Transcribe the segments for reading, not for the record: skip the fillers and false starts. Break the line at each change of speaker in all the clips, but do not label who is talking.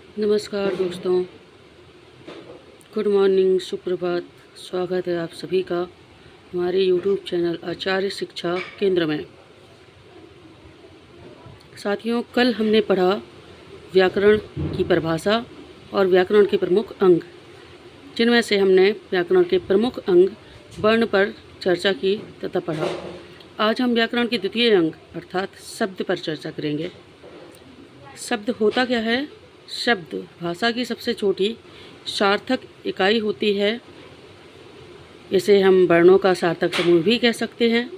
नमस्कार दोस्तों, good morning, सुप्रभात। स्वागत है आप सभी का हमारे YouTube चैनल आचार्य शिक्षा केंद्र में। साथियों, कल हमने पढ़ा व्याकरण की परिभाषा और व्याकरण के प्रमुख अंग, जिनमें से हमने व्याकरण के प्रमुख अंग वर्ण पर चर्चा की तथा पढ़ा। आज हम व्याकरण के द्वितीय अंग अर्थात शब्द पर चर्चा करेंगे। शब्द होता क्या है? शब्द भाषा की सबसे छोटी सार्थक इकाई होती है। इसे हम वर्णों का सार्थक समूह भी कह सकते हैं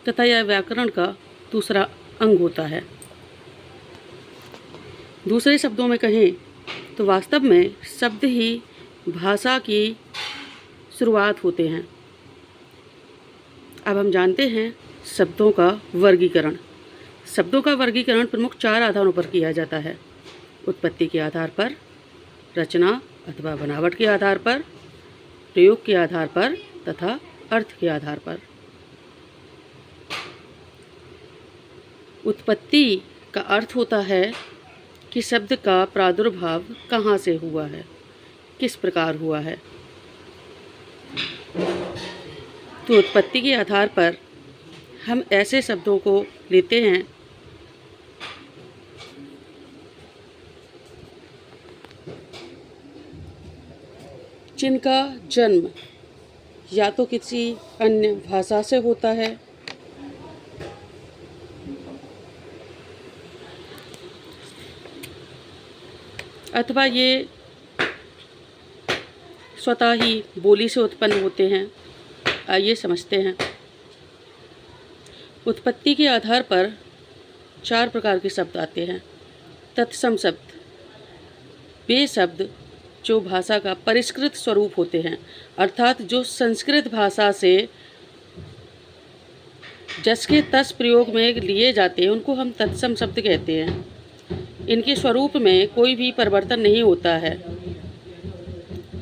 तथा यह व्याकरण का दूसरा अंग होता है। दूसरे शब्दों में कहें तो वास्तव में शब्द ही भाषा की शुरुआत होते हैं। अब हम जानते हैं शब्दों का वर्गीकरण। शब्दों का वर्गीकरण प्रमुख 4 आधारों पर किया जाता है: उत्पत्ति के आधार पर, रचना अथवा बनावट के आधार पर, प्रयोग के आधार पर तथा अर्थ के आधार पर। उत्पत्ति का अर्थ होता है कि शब्द का प्रादुर्भाव कहाँ से हुआ है, किस प्रकार हुआ है। तो उत्पत्ति के आधार पर हम ऐसे शब्दों को लेते हैं जिनका जन्म या तो किसी अन्य भाषा से होता है अथवा ये स्वतः ही बोली से उत्पन्न होते हैं। आइए समझते हैं। उत्पत्ति के आधार पर 4 प्रकार के शब्द आते हैं। तत्सम शब्द, वे शब्द जो भाषा का परिष्कृत स्वरूप होते हैं, अर्थात जो संस्कृत भाषा से जस के तस प्रयोग में लिए जाते हैं, उनको हम तत्सम शब्द कहते हैं। इनके स्वरूप में कोई भी परिवर्तन नहीं होता है।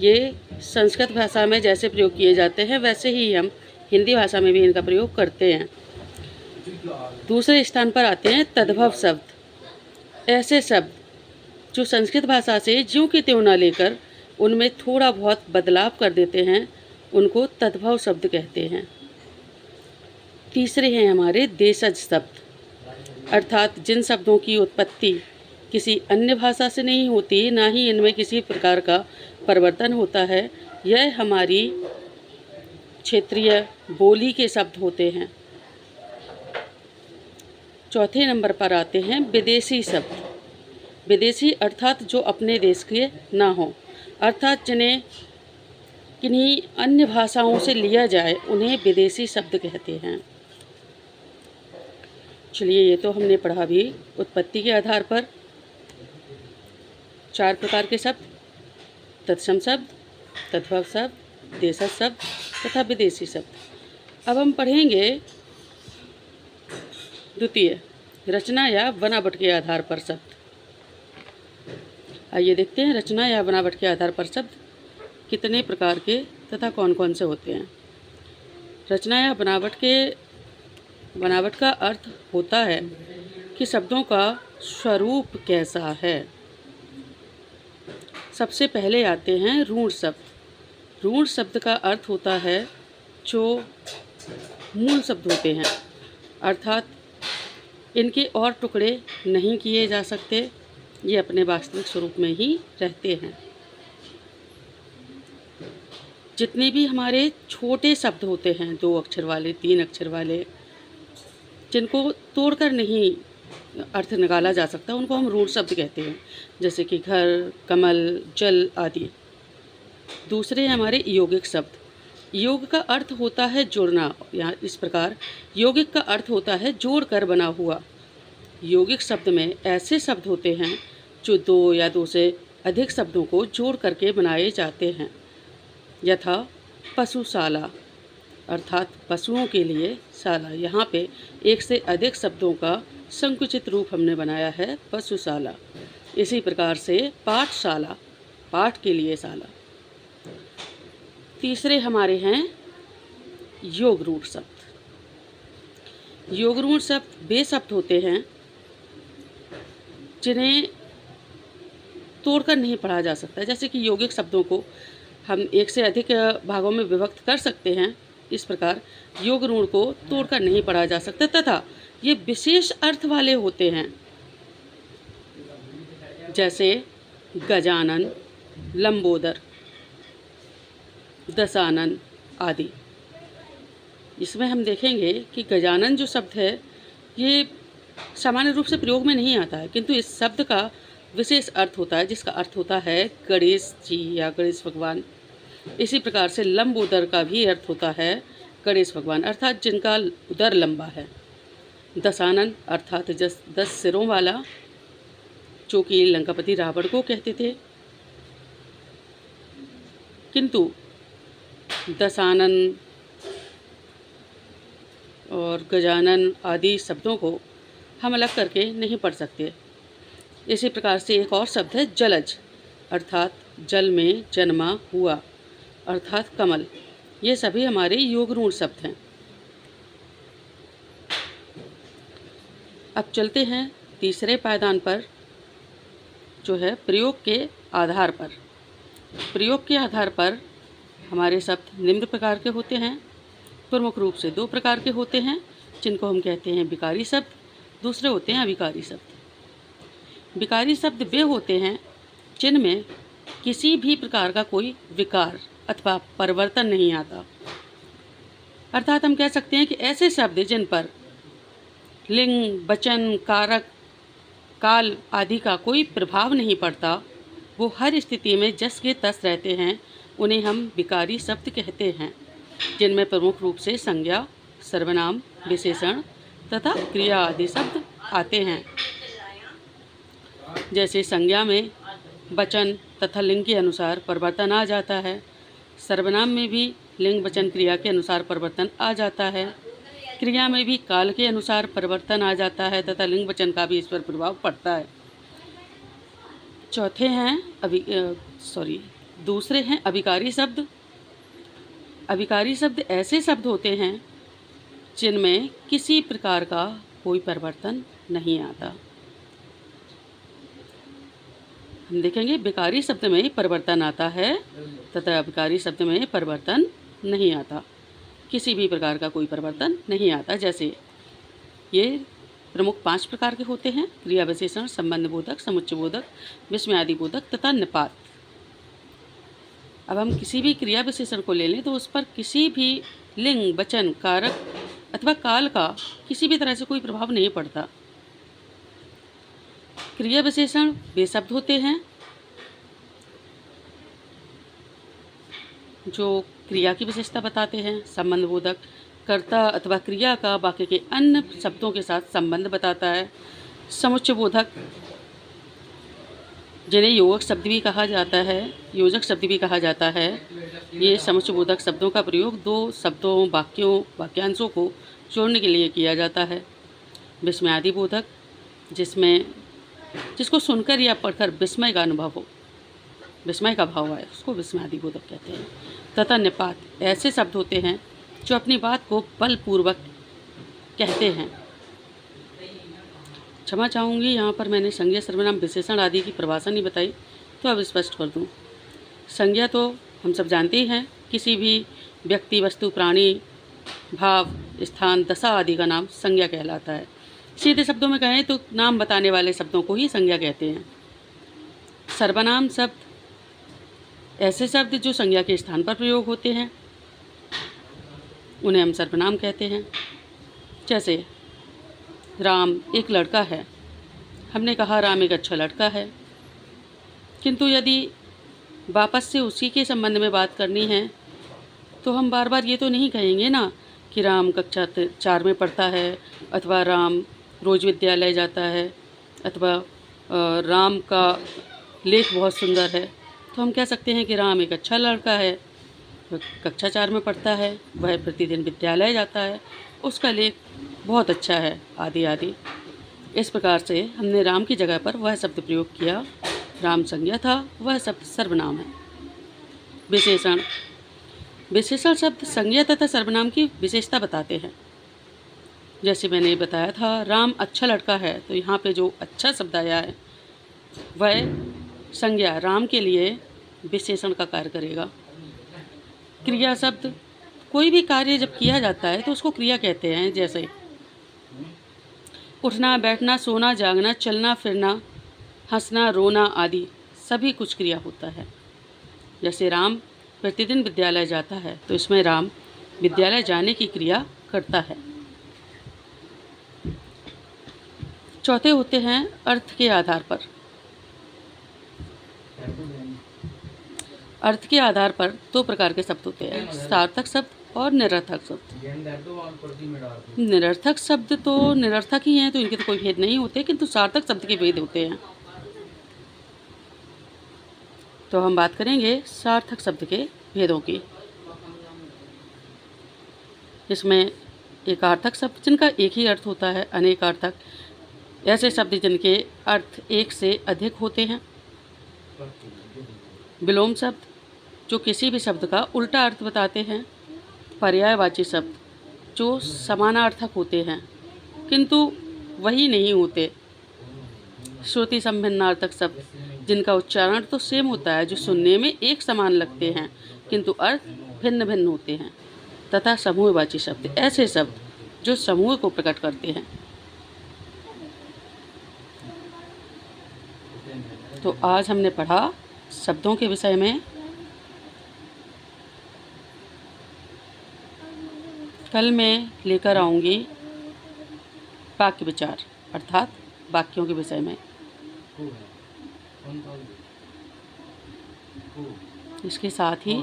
ये संस्कृत भाषा में जैसे प्रयोग किए जाते हैं वैसे ही हम हिंदी भाषा में भी इनका प्रयोग करते हैं। दूसरे स्थान पर आते हैं तद्भव शब्द। ऐसे शब्द जो संस्कृत भाषा से ज्यों की त्यों न लेकर उनमें थोड़ा बहुत बदलाव कर देते हैं, उनको तद्भव शब्द कहते हैं। तीसरे हैं हमारे देशज शब्द, अर्थात जिन शब्दों की उत्पत्ति किसी अन्य भाषा से नहीं होती, ना ही इनमें किसी प्रकार का परिवर्तन होता है। यह हमारी क्षेत्रीय बोली के शब्द होते हैं। चौथे नंबर पर आते हैं विदेशी शब्द। विदेशी अर्थात जो अपने देश के ना हो, अर्थात जिन्हें किन्हीं अन्य भाषाओं से लिया जाए, उन्हें विदेशी शब्द कहते हैं। चलिए, ये तो हमने पढ़ा भी उत्पत्ति के आधार पर 4 प्रकार के शब्द: तत्सम शब्द, तद्भव शब्द, देशज शब्द तथा विदेशी शब्द। अब हम पढ़ेंगे द्वितीय, रचना या बनावट के आधार पर शब्द। आइए देखते हैं रचना या बनावट के आधार पर शब्द कितने प्रकार के तथा कौन कौन से होते हैं। रचना या बनावट का अर्थ होता है कि शब्दों का स्वरूप कैसा है। सबसे पहले आते हैं रूढ़ शब्द। रूढ़ शब्द का अर्थ होता है जो मूल शब्द होते हैं, अर्थात इनके और टुकड़े नहीं किए जा सकते, ये अपने वास्तविक स्वरूप में ही रहते हैं। जितने भी हमारे छोटे शब्द होते हैं, 2 अक्षर वाले, 3 अक्षर वाले, जिनको तोड़कर नहीं अर्थ निकाला जा सकता, उनको हम रूढ़ शब्द कहते हैं, जैसे कि घर, कमल, जल आदि। दूसरे हमारे यौगिक शब्द। योग का अर्थ होता है जोड़ना। यहाँ इस प्रकार यौगिक का अर्थ होता है जोड़कर बना हुआ। यौगिक शब्द में ऐसे शब्द होते हैं जो 2 या 2 से अधिक शब्दों को जोड़ करके बनाए जाते हैं। यथा पशुशाला, अर्थात पशुओं के लिए शाला। यहाँ पे 1 से अधिक शब्दों का संकुचित रूप हमने बनाया है, पशुशाला। इसी प्रकार से पाठशाला, पाठ के लिए शाला। तीसरे हमारे हैं योग रूढ़ शब्द। योग रूढ़ शब्द वे शब्द होते हैं जिन्हें तोड़कर नहीं पढ़ा जा सकता। जैसे कि यौगिक शब्दों को हम एक से अधिक भागों में विभक्त कर सकते हैं, इस प्रकार योग ऋण को तोड़कर नहीं पढ़ा जा सकता तथा ये विशेष अर्थ वाले होते हैं, जैसे गजानन, लंबोदर, दशानन आदि। इसमें हम देखेंगे कि गजानन जो शब्द है ये सामान्य रूप से प्रयोग में नहीं आता है, किंतु इस शब्द का विशेष अर्थ होता है, जिसका अर्थ होता है गणेश जी या गणेश भगवान। इसी प्रकार से लंबोदर का भी अर्थ होता है गणेश भगवान, अर्थात जिनका उदर लंबा है। दशानन अर्थात 10 सिरों वाला, जो कि लंकापति रावण को कहते थे। किंतु दशानन और गजानन आदि शब्दों को हम अलग करके नहीं पढ़ सकते। इसी प्रकार से एक और शब्द है जलज, अर्थात जल में जन्मा हुआ, अर्थात कमल। ये सभी हमारे योग ऋण शब्द हैं। अब चलते हैं तीसरे पायदान पर, जो है प्रयोग के आधार पर। प्रयोग के आधार पर हमारे शब्द निम्न प्रकार के होते हैं। प्रमुख रूप से 2 प्रकार के होते हैं, जिनको हम कहते हैं विकारी शब्द, दूसरे होते हैं अविकारी शब्द। विकारी शब्द वे होते हैं जिनमें किसी भी प्रकार का कोई विकार अथवा परिवर्तन नहीं आता। अर्थात हम कह सकते हैं कि ऐसे शब्द जिन पर लिंग, वचन, कारक, काल आदि का कोई प्रभाव नहीं पड़ता, वो हर स्थिति में जस के तस रहते हैं, उन्हें हम विकारी शब्द कहते हैं, जिनमें प्रमुख रूप से संज्ञा, सर्वनाम, विशेषण तथा क्रिया आदि शब्द आते हैं। जैसे संज्ञा में वचन तथा लिंग के अनुसार परिवर्तन आ जाता है, सर्वनाम में भी लिंग, वचन, क्रिया के अनुसार परिवर्तन आ जाता है, क्रिया में भी काल के अनुसार परिवर्तन आ जाता है तथा लिंग, वचन का भी इस पर प्रभाव पड़ता है। दूसरे हैं अविकारी शब्द। अविकारी शब्द ऐसे शब्द होते हैं जिनमें किसी प्रकार का कोई परिवर्तन नहीं आता। हम देखेंगे विकारी शब्द में परिवर्तन आता है तथा अविकारी शब्द में परिवर्तन नहीं आता, किसी भी प्रकार का कोई परिवर्तन नहीं आता। जैसे ये प्रमुख 5 प्रकार के होते हैं: क्रिया विशेषण, संबंध बोधक, समुच्चय बोधक, विस्मय आदि बोधक तथा निपात। अब हम किसी भी क्रिया विशेषण को ले लें तो उस पर किसी भी लिंग, वचन, कारक अथवा काल का किसी भी तरह से कोई प्रभाव नहीं पड़ता। क्रिया विशेषण वे शब्द होते हैं जो क्रिया की विशेषता बताते हैं। संबंध बोधक कर्ता अथवा क्रिया का बाकी के अन्य शब्दों के साथ संबंध बताता है। समुच्चय बोधक, जिन्हें योजक शब्द भी कहा जाता है, ये समुच्चय बोधक शब्दों का प्रयोग 2 शब्दों, वाक्यों, वाक्यांशों को जोड़ने के लिए किया जाता है। विस्मय आदि बोधक, जिसको सुनकर या पढ़कर विस्मय का अनुभव हो, विस्मय का भाव आए, उसको विस्मय आदि बोधक कहते हैं। तथा निपात, ऐसे शब्द होते हैं जो अपनी बात को बलपूर्वक कहते हैं। क्षमा चाहूँगी, यहाँ पर मैंने संज्ञा, सर्वनाम, विशेषण आदि की परिभाषा नहीं बताई, तो अब स्पष्ट कर दूँ। संज्ञा तो हम सब जानते ही हैं, किसी भी व्यक्ति, वस्तु, प्राणी, भाव, स्थान, दशा आदि का नाम संज्ञा कहलाता है। सीधे शब्दों में कहें तो नाम बताने वाले शब्दों को ही संज्ञा कहते हैं। सर्वनाम शब्द ऐसे शब्द जो संज्ञा के स्थान पर प्रयोग होते हैं, उन्हें हम सर्वनाम कहते हैं। जैसे राम एक लड़का है, हमने कहा राम एक अच्छा लड़का है, किंतु यदि वापस से उसी के संबंध में बात करनी है तो हम बार बार ये तो नहीं कहेंगे ना कि राम कक्षा 4 में पढ़ता है, अथवा राम रोज़ विद्यालय जाता है, अथवा राम का लेख बहुत सुंदर है। तो हम कह सकते हैं कि राम एक अच्छा लड़का है, वह कक्षा 4 में पढ़ता है, वह प्रतिदिन विद्यालय जाता है, उसका लेख बहुत अच्छा है, आदि आदि। इस प्रकार से हमने राम की जगह पर वह शब्द प्रयोग किया। राम संज्ञा था, वह शब्द सर्वनाम है। विशेषण, विशेषण शब्द संज्ञा तथा सर्वनाम की विशेषता बताते हैं। जैसे मैंने बताया था, राम अच्छा लड़का है, तो यहाँ पे जो अच्छा शब्द आया है वह संज्ञा राम के लिए विशेषण का कार्य करेगा। क्रिया शब्द कोई भी कार्य जब किया जाता है तो उसको क्रिया कहते हैं। जैसे उठना, बैठना, सोना, जागना, चलना फिरना, हंसना, रोना आदि सभी कुछ क्रिया होता है। जैसे राम प्रतिदिन विद्यालय जाता है तो इसमें राम विद्यालय जाने की क्रिया करता है। चौथे होते हैं अर्थ के आधार पर। अर्थ के आधार पर दो प्रकार के शब्द होते हैं, सार्थक शब्द और निरर्थक शब्द। निरर्थक शब्द तो निरर्थक ही हैं, तो इनके तो कोई भेद नहीं होते, किंतु सार्थक शब्द के भेद होते हैं। तो हम बात करेंगे सार्थक शब्द के भेदों की। इसमें एकार्थक शब्द जिनका एक ही अर्थ होता है, अनेकार्थक ऐसे शब्द जिनके अर्थ एक से अधिक होते हैं। विलोम शब्द जो किसी भी शब्द का उल्टा अर्थ बताते हैं। पर्यायवाची शब्द जो समानार्थक होते हैं किंतु वही नहीं होते। श्रुति संभिन्नार्थक शब्द जिनका उच्चारण तो सेम होता है, जो सुनने में एक समान लगते हैं किंतु अर्थ भिन्न भिन्न होते हैं। तथा समूहवाची शब्द ऐसे शब्द जो समूह को प्रकट करते हैं। तो आज हमने पढ़ा शब्दों के विषय में। कल मैं लेकर आऊँगी वाक्य विचार अर्थात वाक्यों के विषय में। इसके साथ ही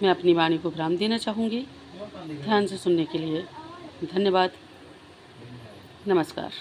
मैं अपनी वाणी को विराम देना चाहूँगी। ध्यान से सुनने के लिए धन्यवाद। नमस्कार।